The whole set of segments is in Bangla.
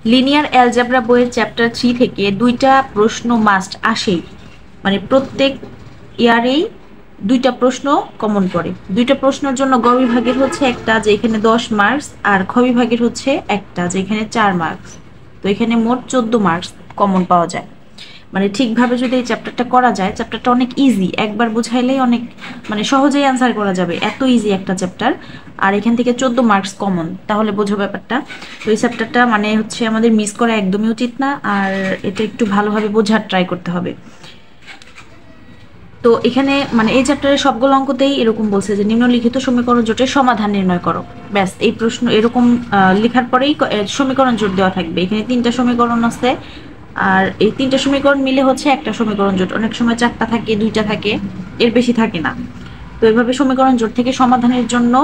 লিনিয়ার অ্যালজেব্রা বইয়ের চ্যাপ্টার 3 থেকে দুইটা প্রশ্ন মাস্ট আসেই, মানে প্রত্যেক ইয়ারেই দুইটা প্রশ্ন কমন পড়ে। দুইটা প্রশ্নের জন্য গ বিভাগের হচ্ছে একটা যেখানে 10 মার্কস, আর খ বিভাগের হচ্ছে একটা যেখানে 4 মার্কস। তো এখানে মোট 14 মার্কস কমন পাওয়া যায়। মানে ঠিকভাবে যদি এই চ্যাপ্টারটা করা যায়, চ্যাপ্টারটা অনেক ইজি, একবার বুঝাইলেই অনেক মানে সহজেই অ্যান্সার করা যাবে, এত ইজি একটা চ্যাপ্টার। আর এখান থেকে 14 মার্কস কমন, তাহলে বোঝো ব্যাপারটা। তো এই চ্যাপ্টারটা মানে হচ্ছে আমাদের মিস করা একদমই উচিত না, আর এটা একটু ভালোভাবে বোঝার ট্রাই করতে হবে। তো এখানে মানে এই চ্যাপ্টারের সবগুলো অঙ্কতেই এরকম বলছে যে নিম্নলিখিত সমীকরণ জোটের সমাধান নির্ণয় করো। ব্যাস এই প্রশ্ন এরকম লেখার পরেই সমীকরণ জোট দেওয়া থাকবে। এখানে 3টা সমীকরণ আছে, আর এই 3টা সমীকরণ মিলে হচ্ছে একটা সমীকরণ জোট। অনেক সময় 4টা থাকে, 2টা থাকে, এর বেশি থাকে না। তো এভাবে সমীকরণ জোট থেকে সমাধানের জন্য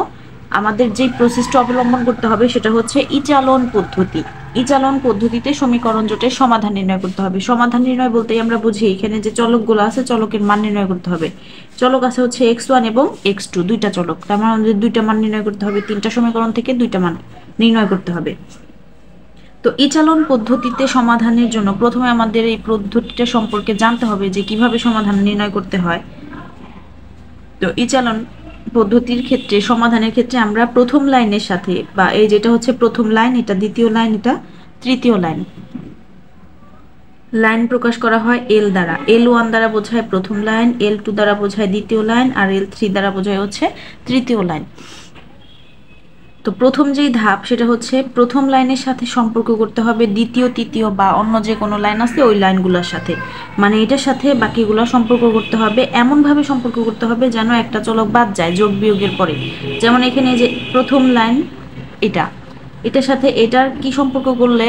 আমাদের যে প্রসেসটা অবলম্বন করতে হবে সেটা হচ্ছে ইচালন পদ্ধতি। ইচালন পদ্ধতিতে সমীকরণ জোটের সমাধান নির্ণয় করতে হবে। সমাধান নির্ণয় বলতেই আমরা বুঝি এখানে যে চলকগুলো আছে চলকের মান নির্ণয় করতে হবে। চলক আছে হচ্ছে x1 এবং x2, দুইটা চলক, তার মানে আমাদের দুইটা মান নির্ণয় করতে হবে। 3টা সমীকরণ থেকে দুইটা মান নির্ণয় করতে হবে। তো ইচালন পদ্ধতিতে সমাধানের জন্য প্রথমে আমাদের এই পদ্ধতিটা সম্পর্কে জানতে হবে যে কিভাবে সমাধান নির্ণয় করতে হয়। তো ইচালন পদ্ধতির ক্ষেত্রে সমাধানের ক্ষেত্রে আমরা প্রথম লাইনের সাথে, বা এই যেটা হচ্ছে প্রথম লাইন, এটা দ্বিতীয় লাইন, এটা তৃতীয় লাইন, লাইন প্রকাশ করা হয় এল দ্বারা। L1 দ্বারা বোঝায় প্রথম লাইন, L2 দ্বারা বোঝায় দ্বিতীয় লাইন, আর L3 দ্বারা বোঝায় হচ্ছে তৃতীয় লাইন। তো প্রথম যেই ধাপ সেটা হচ্ছে প্রথম লাইনের সাথে সম্পর্ক করতে হবে দ্বিতীয়, তৃতীয় বা অন্য যে কোনো লাইন আছে ওই লাইনগুলোর সাথে। মানে এটার সাথে বাকিগুলো সম্পর্ক করতে হবে, এমনভাবে সম্পর্ক করতে হবে যেন একটা চলক বাদ যায় যোগ বিয়োগের পরে। যেমন এখানে যে প্রথম লাইন, এটা এটার সাথে এটার কি সম্পর্ক করলে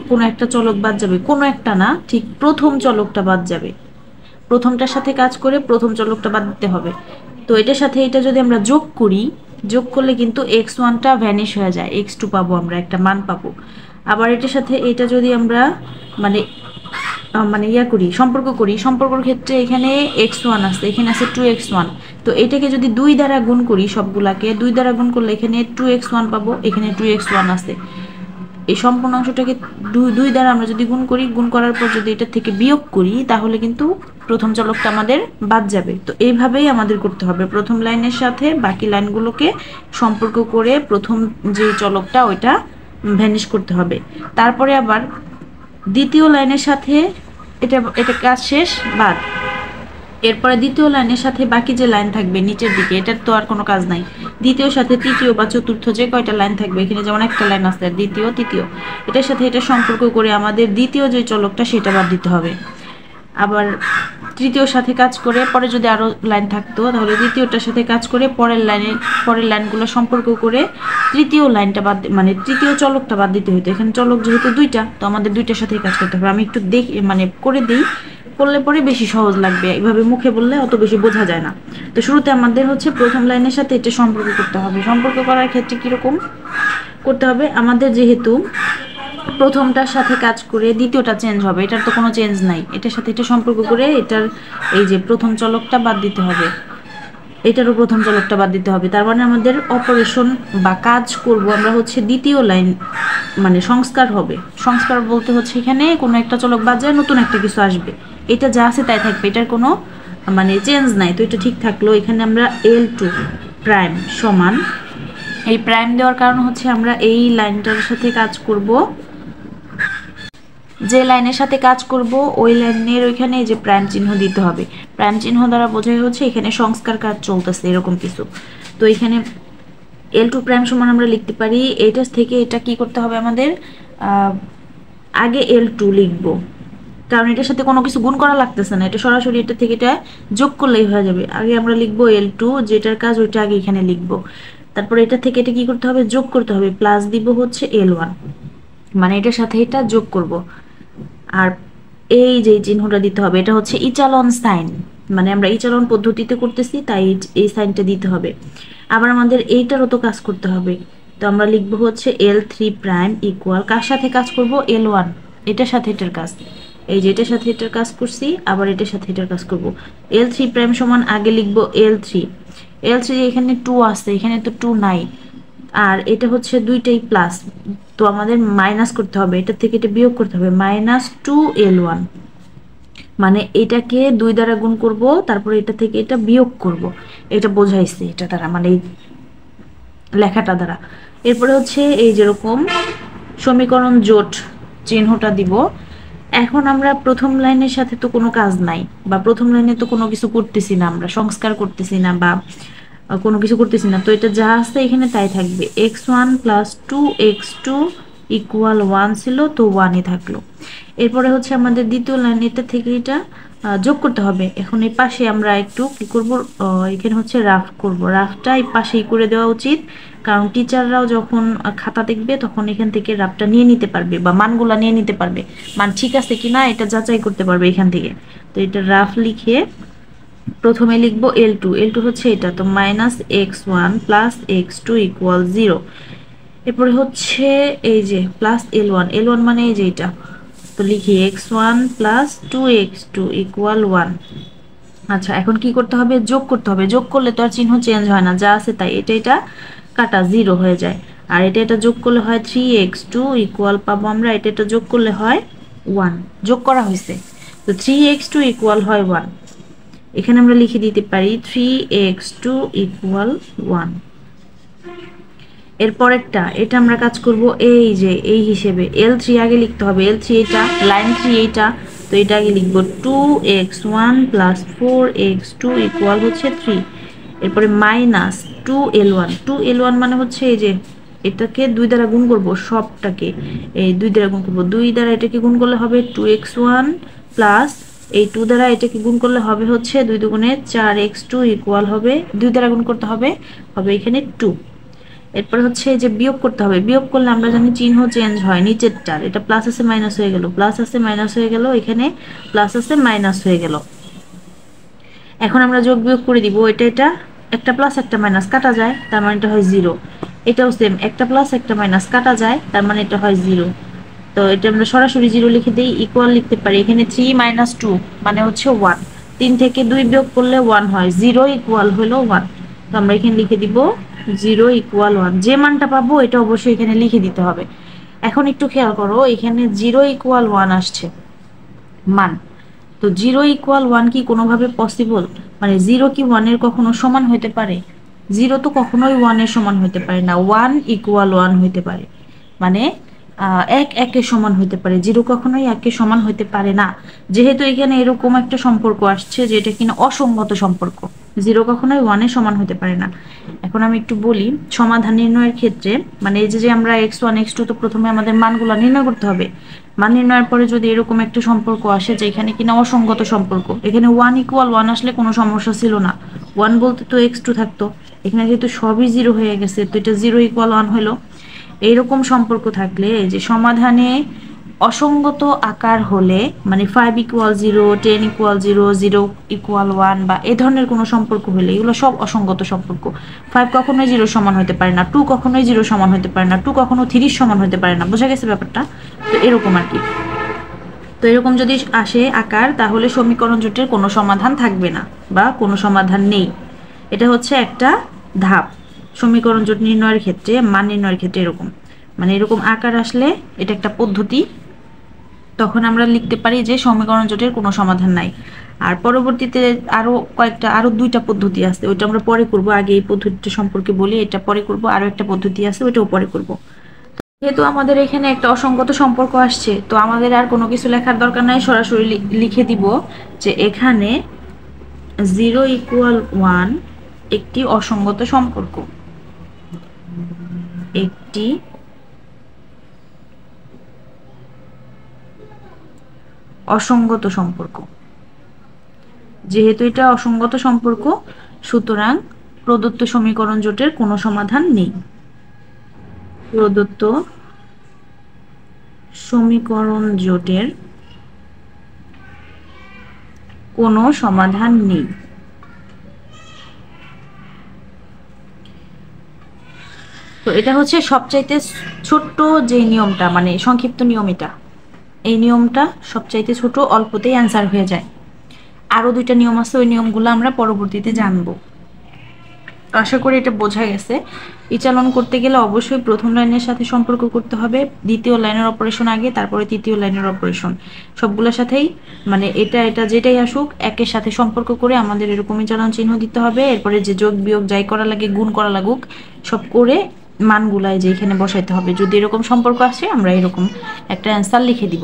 কোনো একটা চলক বাদ যাবে, কোনো একটা না, ঠিক প্রথম চলকটা বাদ যাবে। প্রথমটার সাথে কাজ করে প্রথম চলকটা বাদ দিতে হবে। তো এটার সাথে এটা যদি আমরা যোগ করি, যোগ করলে কিন্তু x1টা ভ্যানিশ হয়ে যায়, x2 পাবো, আমরা একটা মান পাবো। আবার এটার সাথে এটা যদি আমরা মানে মানে ইয়া করি, সম্পর্ক করি, সম্পর্কের ক্ষেত্রে এখানে x1 আছে, এখানে আছে 2x1। তো এটাকে যদি 2 দ্বারা গুণ করি, সবগুলাকে 2 দ্বারা গুণ করলে এখানে 2x1 পাবো, এখানে 2x1 আছে। এই সম্পূর্ণ অংশটাকে 2 দ্বারা আমরা যদি গুণ করি, গুণ করার পর যদি এটা থেকে বিয়োগ করি, তাহলে কিন্তু প্রথম চলকটা আমাদের বাদ যাবে। তো এইভাবেই আমাদের করতে হবে, প্রথম লাইনের সাথে বাকি লাইনগুলোকে সম্পর্ক করে প্রথম যে চলকটা ওইটা ভ্যানিশ করতে হবে। তারপরে আবার দ্বিতীয় লাইনের সাথে এটা এটা কাজ শেষ, বাদ। এরপরে দ্বিতীয় লাইনের সাথে বাকি যে লাইন থাকবে নিচের দিকে, এটার তো আর কোনো কাজ নাই। দ্বিতীয় সাথে তৃতীয় বা চতুর্থ যে কয়টা লাইন থাকবে, এখানে যেমন একটা লাইন আছে দ্বিতীয়, তৃতীয়, এটার সাথে এটা সম্পর্ক করে আমাদের দ্বিতীয় যে চলকটা সেটা বাদ দিতে হবে। আবার তৃতীয়র সাথে কাজ করে পরে যদি আরো লাইন থাকতো তাহলে দ্বিতীয়টার সাথে কাজ করে পরের লাইনগুলো সম্পর্ক করে তৃতীয় লাইনটা বাদ, মানে তৃতীয় চলকটা বাদ দিতে হতো। এখানে চলক যেহেতু দুইটা, তো আমাদের দুইটার সাথেই কাজ করতে হবে। আমি একটু দেখি মানে করে দিই, করলে পরে বেশি সহজ লাগবে, এইভাবে মুখে বললে অত বেশি বোঝা যায় না। তো শুরুতে আমাদের হচ্ছে প্রথম লাইনের সাথে এটা সম্পর্ক করতে হবে। সম্পর্ক করার ক্ষেত্রে কিরকম করতে হবে, আমাদের যেহেতু প্রথমটার সাথে কাজ করে দ্বিতীয়টা চেঞ্জ হবে, এটার তো কোনো চেঞ্জ নাই, এটার সাথে এটা সম্পর্ক করে এটার এই যে প্রথম চলকটা বাদ দিতে হবে, এটারও প্রথম চলকটা বাদ দিতে হবে। তার মানে আমাদের অপারেশন বা কাজ করব আমরা হচ্ছে দ্বিতীয় লাইন, মানে সংস্কার হবে। সংস্কার বলতে হচ্ছে এখানে কোনো একটা চলক বাদ যায়, নতুন একটা কিছু আসবে, এটা যা আছে তাই থাকবে, এটার কোনো মানে চেঞ্জ নাই। তো এটা ঠিক থাকলো। এখানে আমরা L2 প্রাইম সমান, এই প্রাইম দেওয়ার কারণ হচ্ছে আমরা এই লাইনটার সাথে কাজ করব, যে লাইনের সাথে কাজ করব ওই লাইনের ওইখানে যে প্রাইম চিহ্ন দিতে হবে। প্রাইম চিহ্ন দ্বারা বোঝাই হচ্ছে এখানে সংস্কার কাজ চলতেছে, এরকম কিছু। তো এখানে L2 প্রাইম সমান আমরা লিখতে পারি, এইটার থেকে এটা কি করতে হবে আমাদের, আগে L2 লিখবো, কারণ এটার সাথে কোনো কিছু গুণ করা লাগতেছে না, এটা সরাসরি এটা থেকে এটা যোগ করলেই হয়ে যাবে। আগে আমরা লিখবো L2, যেটার কাজ ওইটা আগে এখানে লিখবো। তারপর এটা থেকে এটা কি করতে হবে, যোগ করতে হবে, প্লাস দিব হচ্ছে L1, মানে এটার সাথে এটা যোগ করব। আর এই যে চিহ্নটা দিতে হবে, এটা হচ্ছে ইচালন সাইন, মানে আমরা ইচালন পদ্ধতিতে করতেছি তাই এই সাইনটা দিতে হবে। আবার আমাদের এইটারও তো কাজ করতে হবে, তো আমরা লিখবো হচ্ছে L3 প্রাইম ইকুয়াল, কার সাথে কাজ করব, L1, এটার সাথে এটার কাজ, এই যে এটার সাথে এটার কাজ করছি, আবার এটার সাথে এটার কাজ করব। L3 প্রাইম সমান আগে লিখবো L3, এখানে 2 আছে, এখানে তো 2 নাই, আর এটা হচ্ছে দুইটাই প্লাস, তো আমাদের মাইনাস করতে হবে, এটা থেকে এটা বিয়োগ করতে হবে, -2l1, মানে এটাকে 2 দ্বারা গুণ করব, তারপরে এটা থেকে এটা বিয়োগ করব, এটা বোঝাইছে এটা দ্বারা, মানে এই লেখাটা দ্বারা। এরপরে হচ্ছে এই যেরকম সমীকরণ জোট চিহ্নটা দিব। এখন আমরা প্রথম লাইনের সাথে তো কোনো কাজ নাই, বা প্রথম লাইনে তো কোনো কিছু করতেছি না, আমরা সংস্কার করতেছি না বা কোনো কিছু করতেছি না, তো এটা যা আছে এখানে তাই থাকবে। x1 + 2x2 = 1 ছিল, তো 1ই থাকলো। এরপরে হচ্ছে আমাদের দ্বিতীয় লাইন, এটা থেকে এটা যোগ করতে হবে। এখন এই পাশে আমরা একটু কি করব, এখানে হচ্ছে রাফ করব, রাফটা এই পাশেই করে দেওয়া উচিত, কারণ টিচাররাও যখন খাতা দেখবে তখন এখান থেকে রাফটা নিয়ে নিতে পারবে বা মানগুলা নিয়ে নিতে পারবে, মান ঠিক আছে কিনা এটা যাচাই করতে পারবে এখান থেকে। তো এটা রাফ লিখে প্রথমে লিখবো L2, L2 হচ্ছে এটা, তো -x1 + x2 = 0। এরপরে হচ্ছে এই যে +L1, L1 মানে এই যে এটা, তো লিখি x1 + 2x2 = 1। আচ্ছা, এখন কি করতে হবে, যোগ করতে হবে। যোগ করলে তো আর চিহ্ন চেঞ্জ হয় না, যা আছে তাই, এটা কাটা 0 হয়ে যায়। আর এটা যোগ করলে হয় 3x2 পাবো আমরা, এটা যোগ করলে হয় 1, যোগ করা হয়েছে, তো 3x2 হয় 1। এখানে আমরা লিখে দিতে পারি 3x2 = 1। এরপরেরটা, এটা আমরা কাজ করব এই যে এই হিসেবে, L3 আগে লিখতে হবে, L3 এটা, লাইন 3 এইটা, তো এটা আগে লিখবো 2x1 + 4x2 = হচ্ছে 3। এরপরে -2l1, 2l1 মানে হচ্ছে এই যে এটাকে 2 দ্বারা গুণ করব, সবটাকে এই 2 দ্বারা গুণ করব, 2 দ্বারা এটাকে গুণ করলে হবে 2x1 প্লাস এই 2 দ্বারা এটাকে গুণ করলে হবে হচ্ছে 2 দুগুণে 4x2 = হবে, 2 দ্বারা গুণ করতে হবে, হবে এখানে 2। এরপর হচ্ছে যে বিয়োগ করতে হবে, বিয়োগ করলে আমরা জানি চিহ্ন চেঞ্জ হয় নিচেরটার, এটা প্লাস আছে মাইনাস হয়ে গেল, প্লাস আছে মাইনাস হয়ে গেল, এখানে প্লাস আছে মাইনাস হয়ে গেল। এখন আমরা যোগ বিয়োগ করে দিব, এটা একটা প্লাস একটা মাইনাস কাটা যায়, তার মানে এটা হয় 0। এটাও সেম, একটা প্লাস একটা মাইনাস কাটা যায়, তার মানে এটা হয় 0। তো এটা আমরা সরাসরি 0 লিখে দিই, ইকুয়াল লিখতে পারি এখানে 3 - 2 মানে হচ্ছে 1, 3 থেকে 2 বিয়োগ করলে 1 হয়, 0 = হলো 1। তো আমরা এখানে লিখে দিব 0 = 1, যে মানটা পাবো এটা অবশ্যই এখানে লিখে দিতে হবে। এখন একটু খেয়াল করো, এখানে 0 = 1 আসছে মান, তো 0 = 1 কি কোনোভাবে পসিবল, মানে 0 কি 1 এর কখনো সমান হতে পারে? 0 তো কখনোই 1 এর সমান হতে পারে না, 1 = 1 হতে পারে, মানে 1 1 এর সমান হতে পারে, 0 কখনোই 1 এর সমান হতে পারে না। যেহেতু এখানে এরকম একটা সম্পর্ক আসছে যেটা কিনা অসঙ্গত সম্পর্ক, 0 কখনোই 1 এর সমান হতে পারে না। এখন আমি একটু বলি সমাধান নির্ণয়ের ক্ষেত্রে, মানে এই যে আমরা x1 x2, তো প্রথমে আমাদের মানগুলো নির্ণয় করতে হবে। মান নির্ণয়ের পরে যদি এরকম একটা সম্পর্ক আসে যে এখানে কিনা অসঙ্গত সম্পর্ক, এখানে 1 = 1 আসলে কোনো সমস্যা ছিল না, 1 বলতে তো x2 থাকতো, এখানে যেহেতু সবই 0 হয়ে গেছে, তো এটা 0 = 1 হলো। এইরকম সম্পর্ক থাকলে, যে সমাধানে অসঙ্গত আকার হলে, মানে 5 = 0, 10 = 0, 0 = 1 বা এই ধরনের কোনো সম্পর্ক হলে, এগুলো সব অসঙ্গত সম্পর্ক। 5 কখনোই 0 সমান হতে পারে না, 2 কখনোই 0 সমান হতে পারে না, 2 কখনো 3 সমান হতে পারে না, বোঝা গেছে ব্যাপারটা? তো এরকম আর কি। তো এরকম যদি আসে আকার, তাহলে সমীকরণ জোটের কোনো সমাধান থাকবে না বা কোনো সমাধান নেই। এটা হচ্ছে একটা ধাপ সমীকরণ জোট নির্ণয়ের ক্ষেত্রে, মান নির্ণয়ের ক্ষেত্রে এরকম, মানে এরকম আকার আসলে এটা একটা পদ্ধতি, তখন আমরা লিখতে পারি যে সমীকরণ জোটের কোনো সমাধান নাই। আর পরবর্তীতে আরো 2টা পদ্ধতি আছে, ওইটা আমরা পরে করব, আগে এই পদ্ধতিটা সম্পর্কে বলি, এটা পরে করব, আরো একটা পদ্ধতি আছে ওইটাও পরে করব। যেহেতু আমাদের এখানে একটা অসঙ্গত সম্পর্ক আসছে, তো আমাদের আর কোনো কিছু লেখার দরকার নাই, সরাসরি লিখে দিব যে এখানে 0 = 1 একটি অসঙ্গত সম্পর্ক, একটি অসঙ্গত সম্পর্ক। যেহেতু এটা অসঙ্গত সম্পর্ক, সুতরাং প্রদত্ত সমীকরণ জোটের কোনো সমাধান নেই, প্রদত্ত সমীকরণ জোটের কোনো সমাধান নেই। তো এটা হচ্ছে সবচাইতে ছোট্ট যে নিয়মটা, মানে সংক্ষিপ্ত নিয়ম, এটা এই নিয়মটা সবচাইতে ছোট, অল্পতেই অ্যান্সার হয়ে যায়। আরো 2টা নিয়ম আছে, ওই নিয়মগুলো আমরা পরবর্তীতে জানবো। আশা করি এটা বোঝা গেছে। ইচালন করতে গেলে অবশ্যই প্রথম লাইনের সাথে সম্পর্ক করতে হবে, দ্বিতীয় লাইনের অপারেশন আগে, তারপরে তৃতীয় লাইনের অপারেশন, সবগুলোর সাথেই মানে এটা এটা যেটাই আসুক একের সাথে সম্পর্ক করে আমাদের এরকম ইচালন চিহ্ন দিতে হবে। এরপরে যে যোগ বিয়োগ যাই করা লাগে, গুণ করা লাগুক, সব করে মানগুলাই যে এখানে বসাইতে হবে। যদি এরকম সম্পর্ক আসে আমরা এরকম একটা অ্যান্সার লিখে দিব।